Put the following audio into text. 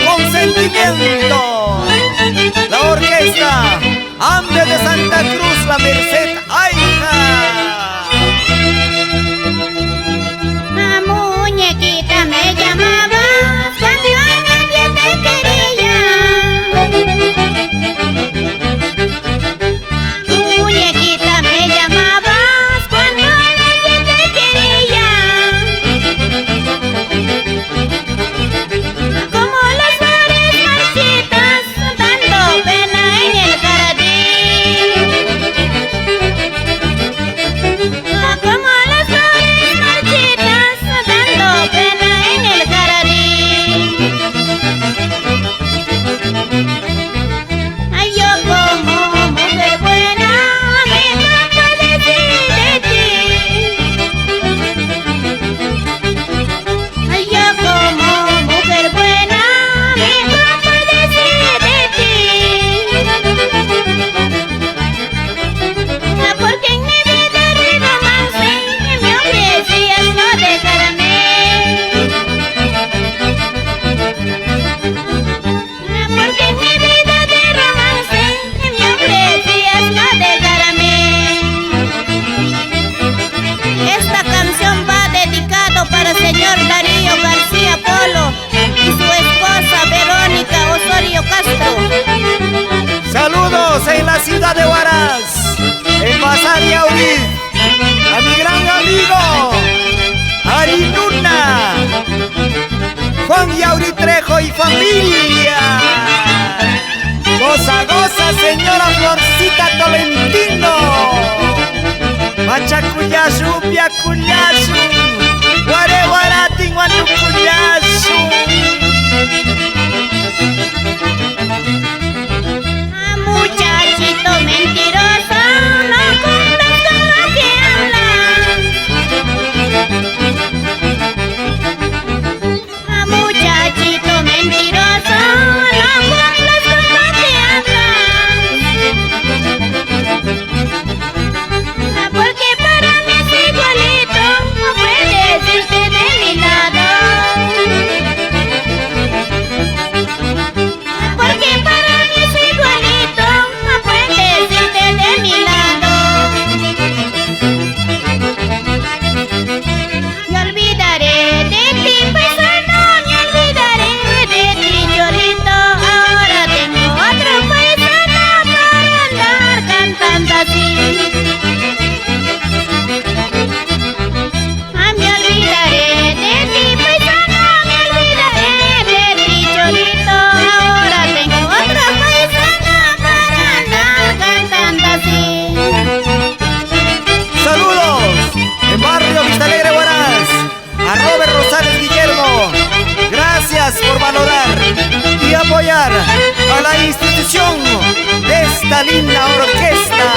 Con sentimiento, la orquesta Hambre de Santa Cruz, la Merced. ¡Ay, A muñequita me llamabas cuando nadie te quería. Muñequita me llamabas cuando nadie te quería. Como las flores marchitas dando pena en el jardín. Como las flores marchitas dando pena en el jardín. Ay, yo como mujer buena me canto decir de ti. Ay, yo como mujer buena me canto decir de ti. Porque en mi vida de romance me ofrecías no dejarme. Porque en mi vida de romance me ofrecías no dejarme. Esta canción va dedicado para el señor Darío García Polo y su esposa Verónica Osorio Castro. saludos en la ciudad de Huaraz, en Bazar Yauri, a mi gran amigo Ari Luna, Juan Yauri Trejo y familia. Goza, goza, señora Florcita Tolentino. Machacuyasu, piacuyasu, guare guaratin, guanucuyasu. Muchachito mentiroso, no cumplas con lo que hablas. Muchachito mentiroso, no cumplas con lo que hablas. Porque para mí es igualito, no puedes irte de mi lado. Porque para mí es igualito, no puedes irte de mi lado. Me olvidaré de ti, paisano, me olvidaré de ti, Cholito. Ahora tengo otro paisano para andar cantando así. Me olvidaré de ti, paisano, me olvidaré de ti, Cholito. Ahora tengo otro paisano para andar cantando así. Saludos en barrio Vista Alegre, Huaraz, a Robert Rosales Guillermo. Gracias por valorar y apoyar a la institución de esta linda orquesta.